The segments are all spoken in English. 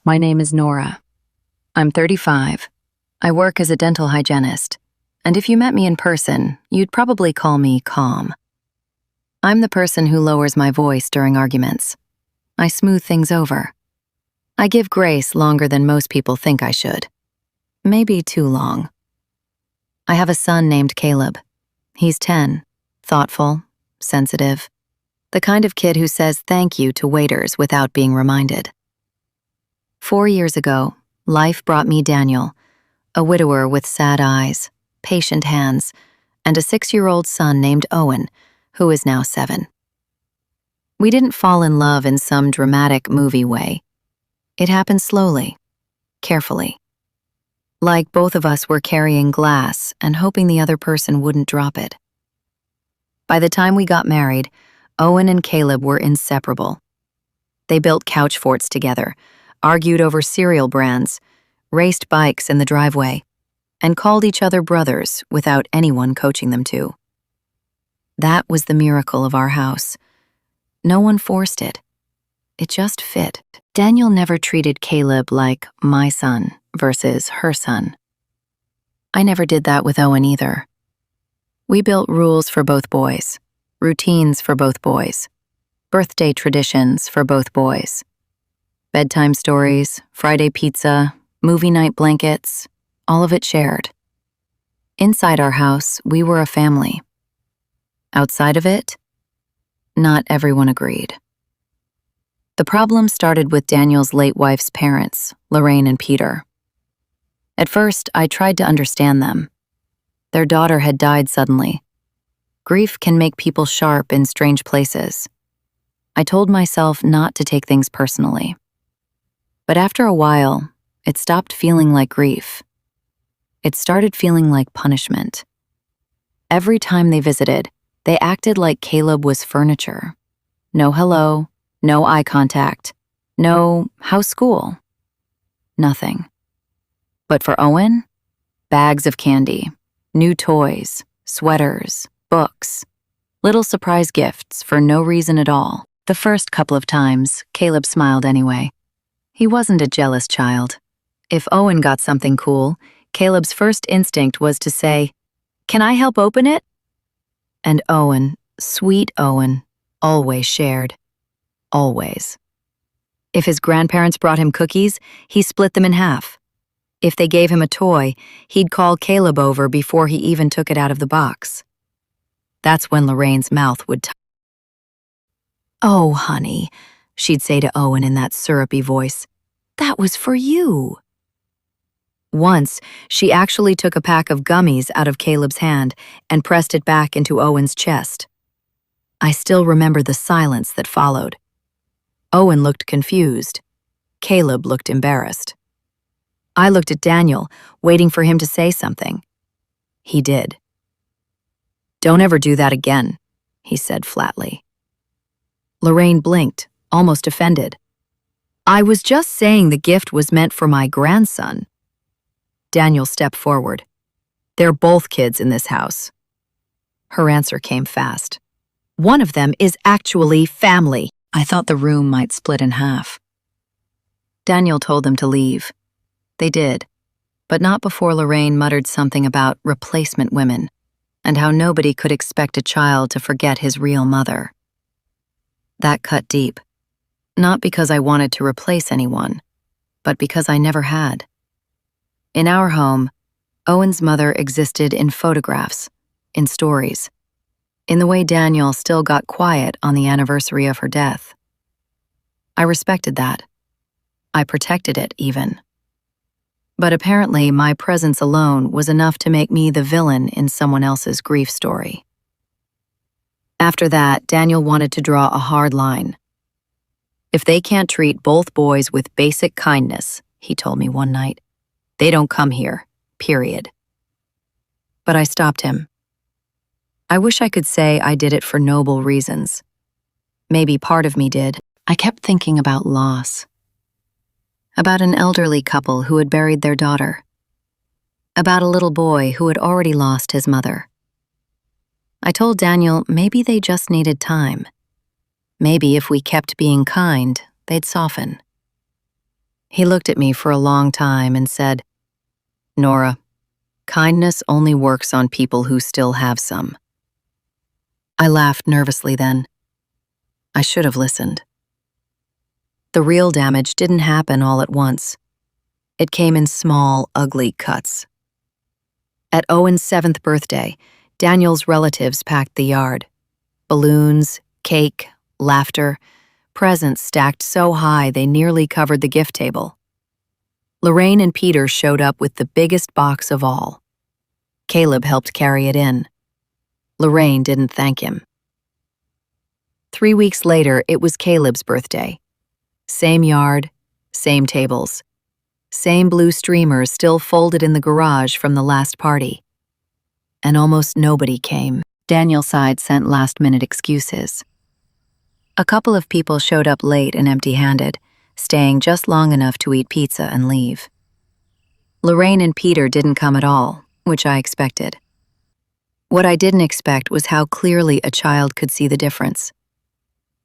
My name is Nora. I'm 35. I work as a dental hygienist, and if you met me in person, you'd probably call me calm. I'm the person who lowers my voice during arguments. I smooth things over. I give grace longer than most people think I should. Maybe too long. I have a son named Caleb. He's 10, thoughtful, sensitive, the kind of kid who says thank you to waiters without being reminded. 4 years ago, life brought me Daniel, a widower with sad eyes, patient hands, and a 6-year-old son named Owen, who is now 7. We didn't fall in love in some dramatic movie way. It happened slowly, carefully. Like both of us were carrying glass and hoping the other person wouldn't drop it. By the time we got married, Owen and Caleb were inseparable. They built couch forts together, argued over cereal brands, raced bikes in the driveway, and called each other brothers without anyone coaching them to. That was the miracle of our house. No one forced it. It just fit. Daniel never treated Caleb like my son versus her son. I never did that with Owen either. We built rules for both boys, routines for both boys, birthday traditions for both boys. Bedtime stories, Friday pizza, movie night blankets, all of it shared. Inside our house, we were a family. Outside of it, not everyone agreed. The problem started with Daniel's late wife's parents, Lorraine and Peter. At first, I tried to understand them. Their daughter had died suddenly. Grief can make people sharp in strange places. I told myself not to take things personally. But after a while, it stopped feeling like grief. It started feeling like punishment. Every time they visited, they acted like Caleb was furniture. No hello, no eye contact, no how's school? Nothing. But for Owen, bags of candy, new toys, sweaters, books, little surprise gifts for no reason at all. The first couple of times, Caleb smiled anyway. He wasn't a jealous child. If Owen got something cool, Caleb's first instinct was to say, "Can I help open it?" And Owen, sweet Owen, always shared. Always. If his grandparents brought him cookies, he split them in half. If they gave him a toy, he'd call Caleb over before he even took it out of the box. That's when Lorraine's mouth would "Oh, honey," she'd say to Owen in that syrupy voice, "that was for you." Once, she actually took a pack of gummies out of Caleb's hand and pressed it back into Owen's chest. I still remember the silence that followed. Owen looked confused. Caleb looked embarrassed. I looked at Daniel, waiting for him to say something. He did. "Don't ever do that again," he said flatly. Lorraine blinked, almost offended. "I was just saying the gift was meant for my grandson." Daniel stepped forward. "They're both kids in this house." Her answer came fast. "One of them is actually family." I thought the room might split in half. Daniel told them to leave. They did, but not before Lorraine muttered something about replacement women and how nobody could expect a child to forget his real mother. That cut deep. Not because I wanted to replace anyone, but because I never had. In our home, Owen's mother existed in photographs, in stories, in the way Daniel still got quiet on the anniversary of her death. I respected that. I protected it, even. But apparently, my presence alone was enough to make me the villain in someone else's grief story. After that, Daniel wanted to draw a hard line. "If they can't treat both boys with basic kindness," he told me one night, "they don't come here, period." But I stopped him. I wish I could say I did it for noble reasons. Maybe part of me did. I kept thinking about loss. About an elderly couple who had buried their daughter. About a little boy who had already lost his mother. I told Daniel maybe they just needed time. Maybe if we kept being kind, they'd soften. He looked at me for a long time and said, "Nora, kindness only works on people who still have some." I laughed nervously then. I should have listened. The real damage didn't happen all at once. It came in small, ugly cuts. At Owen's 7th birthday, Daniel's relatives packed the yard. Balloons, cake, laughter, presents stacked so high they nearly covered the gift table. Lorraine and Peter showed up with the biggest box of all. Caleb helped carry it in. Lorraine didn't thank him. 3 weeks later, it was Caleb's birthday. Same yard, same tables. Same blue streamers still folded in the garage from the last party. And almost nobody came. Daniel's side sent last-minute excuses. A couple of people showed up late and empty-handed, staying just long enough to eat pizza and leave. Lorraine and Peter didn't come at all, which I expected. What I didn't expect was how clearly a child could see the difference.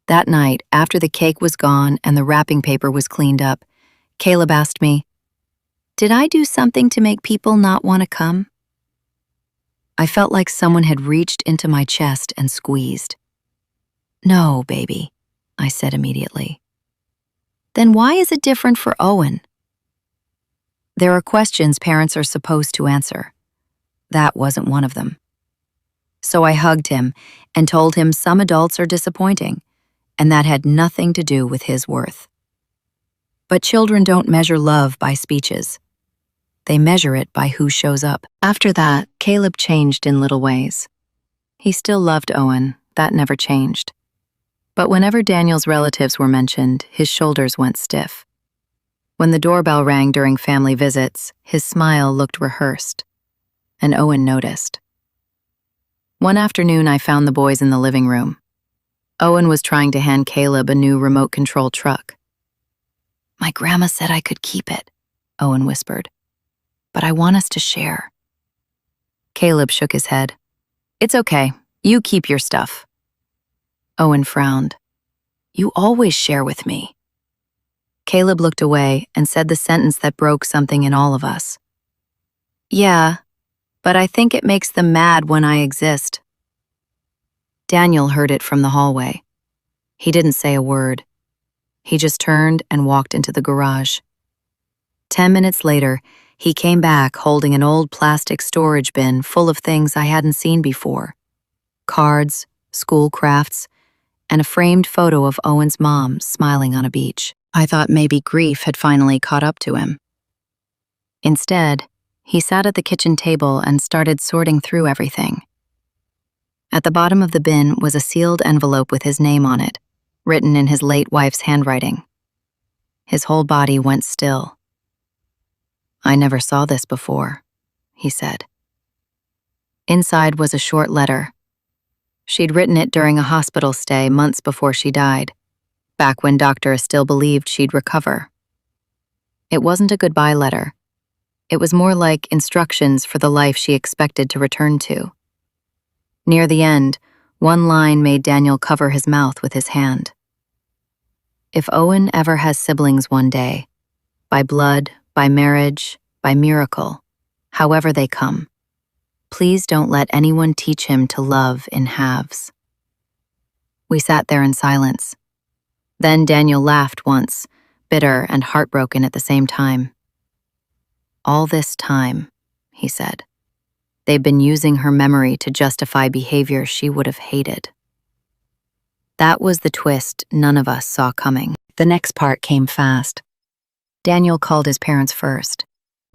That night, after the cake was gone and the wrapping paper was cleaned up, Caleb asked me, "Did I do something to make people not want to come?" I felt like someone had reached into my chest and squeezed. "No, baby," I said immediately. "Then why is it different for Owen?" There are questions parents are supposed to answer. That wasn't one of them. So I hugged him and told him some adults are disappointing, and that had nothing to do with his worth. But children don't measure love by speeches. They measure it by who shows up. After that, Caleb changed in little ways. He still loved Owen, that never changed. But whenever Daniel's relatives were mentioned, his shoulders went stiff. When the doorbell rang during family visits, his smile looked rehearsed. And Owen noticed. One afternoon, I found the boys in the living room. Owen was trying to hand Caleb a new remote-control truck. "My grandma said I could keep it," Owen whispered. "But I want us to share." Caleb shook his head. "It's okay. You keep your stuff." Owen frowned. "You always share with me." Caleb looked away and said the sentence that broke something in all of us. "Yeah, but I think it makes them mad when I exist." Daniel heard it from the hallway. He didn't say a word. He just turned and walked into the garage. 10 minutes later, he came back holding an old plastic storage bin full of things I hadn't seen before. Cards, school crafts, and a framed photo of Owen's mom smiling on a beach. I thought maybe grief had finally caught up to him. Instead, he sat at the kitchen table and started sorting through everything. At the bottom of the bin was a sealed envelope with his name on it, written in his late wife's handwriting. His whole body went still. "I never saw this before," he said. Inside was a short letter. She'd written it during a hospital stay months before she died, back when doctors still believed she'd recover. It wasn't a goodbye letter. It was more like instructions for the life she expected to return to. Near the end, one line made Daniel cover his mouth with his hand. "If Owen ever has siblings one day, by blood, by marriage, by miracle, however they come, please don't let anyone teach him to love in halves." We sat there in silence. Then Daniel laughed once, bitter and heartbroken at the same time. "All this time," he said, "they've been using her memory to justify behavior she would have hated." That was the twist none of us saw coming. The next part came fast. Daniel called his parents first,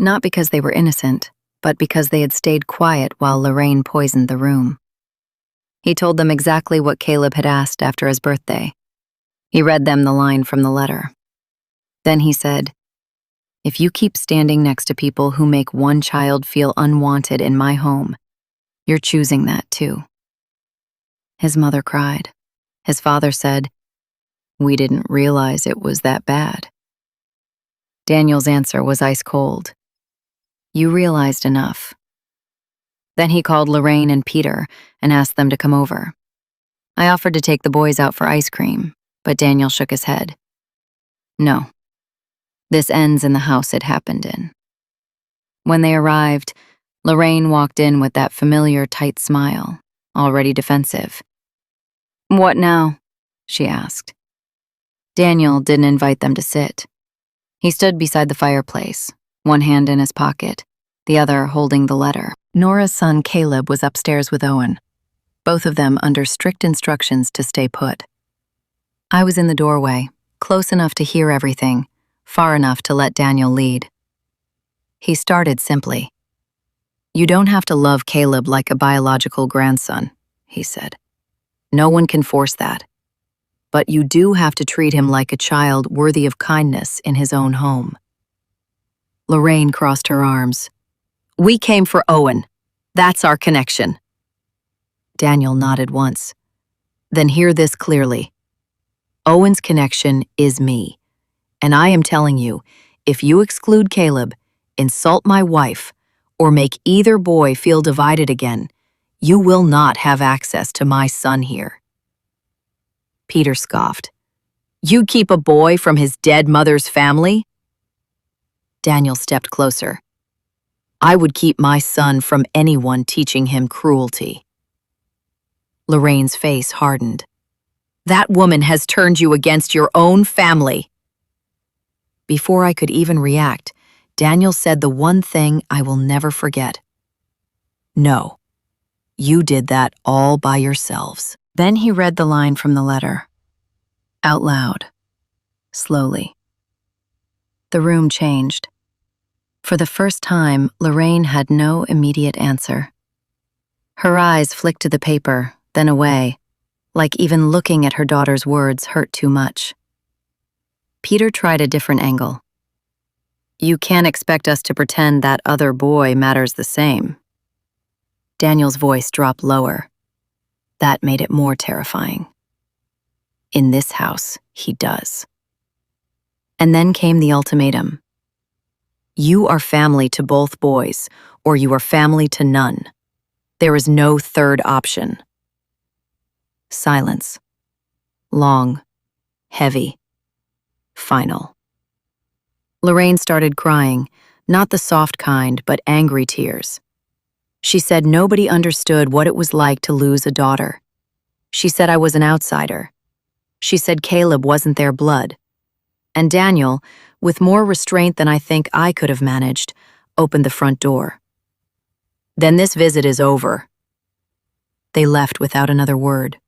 not because they were innocent, but because they had stayed quiet while Lorraine poisoned the room. He told them exactly what Caleb had asked after his birthday. He read them the line from the letter. Then he said, "If you keep standing next to people who make one child feel unwanted in my home, you're choosing that too." His mother cried. His father said, "We didn't realize it was that bad." Daniel's answer was ice cold. "You realized enough." Then he called Lorraine and Peter and asked them to come over. I offered to take the boys out for ice cream, but Daniel shook his head. "No. This ends in the house it happened in. When they arrived, Lorraine walked in with that familiar tight smile, already defensive. "What now?" she asked. Daniel didn't invite them to sit. He stood beside the fireplace, one hand in his pocket, the other holding the letter. Nora's son Caleb was upstairs with Owen, both of them under strict instructions to stay put. I was in the doorway, close enough to hear everything, far enough to let Daniel lead. He started simply. "You don't have to love Caleb like a biological grandson," he said. "No one can force that. But you do have to treat him like a child worthy of kindness in his own home." Lorraine crossed her arms. "We came for Owen. That's our connection." Daniel nodded once. "Then hear this clearly. Owen's connection is me. And I am telling you, if you exclude Caleb, insult my wife, or make either boy feel divided again, you will not have access to my son here." Peter scoffed. "You'd keep a boy from his dead mother's family?" Daniel stepped closer. "I would keep my son from anyone teaching him cruelty." Lorraine's face hardened. "That woman has turned you against your own family." Before I could even react, Daniel said the one thing I will never forget. "No, you did that all by yourselves." Then he read the line from the letter. Out loud. Slowly. The room changed. For the first time, Lorraine had no immediate answer. Her eyes flicked to the paper, then away, like even looking at her daughter's words hurt too much. Peter tried a different angle. "You can't expect us to pretend that other boy matters the same." Daniel's voice dropped lower. That made it more terrifying. "In this house, he does." And then came the ultimatum. "You are family to both boys, or you are family to none. There is no third option." Silence. Long, heavy, final. Lorraine started crying, not the soft kind, but angry tears. She said nobody understood what it was like to lose a daughter. She said I was an outsider. She said Caleb wasn't their blood. And Daniel, with more restraint than I think I could have managed, opened the front door. "Then this visit is over." They left without another word.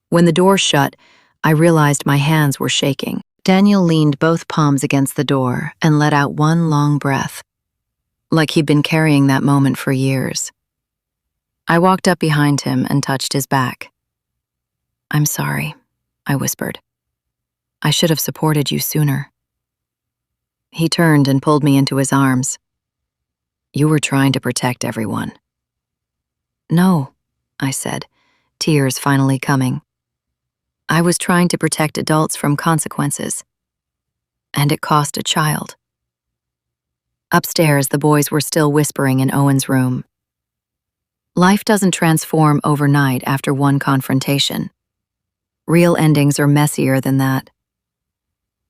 When the door shut, I realized my hands were shaking. Daniel leaned both palms against the door and let out one long breath, like he'd been carrying that moment for years. I walked up behind him and touched his back. "I'm sorry," I whispered. "I should have supported you sooner." He turned and pulled me into his arms. "You were trying to protect everyone." "No," I said, tears finally coming. "I was trying to protect adults from consequences. And it cost a child." Upstairs, the boys were still whispering in Owen's room. Life doesn't transform overnight after one confrontation. Real endings are messier than that.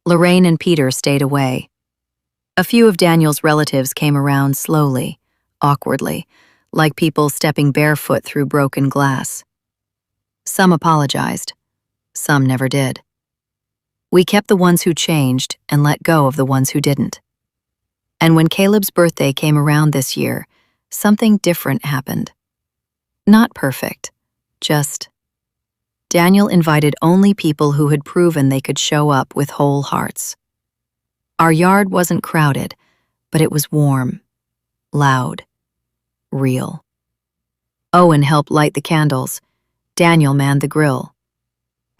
Lorraine and Peter stayed away. A few of Daniel's relatives came around slowly, awkwardly, like people stepping barefoot through broken glass. Some apologized. Some never did. We kept the ones who changed and let go of the ones who didn't. And when Caleb's birthday came around this year, something different happened. Not perfect, just Daniel invited only people who had proven they could show up with whole hearts. Our yard wasn't crowded, but it was warm, loud, real. Owen helped light the candles. Daniel manned the grill.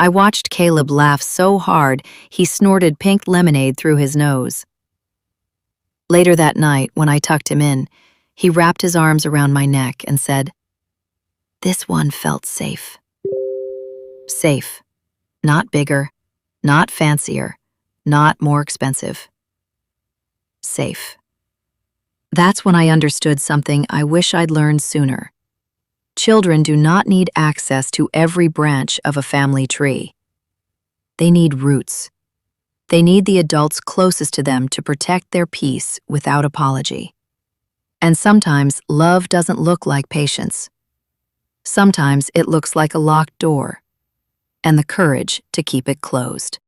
I watched Caleb laugh so hard he snorted pink lemonade through his nose. Later that night, when I tucked him in, he wrapped his arms around my neck and said, "This one felt safe." Safe. Not bigger, not fancier, not more expensive. Safe. That's when I understood something I wish I'd learned sooner. Children do not need access to every branch of a family tree. They need roots. They need the adults closest to them to protect their peace without apology. And sometimes love doesn't look like patience. Sometimes it looks like a locked door and the courage to keep it closed.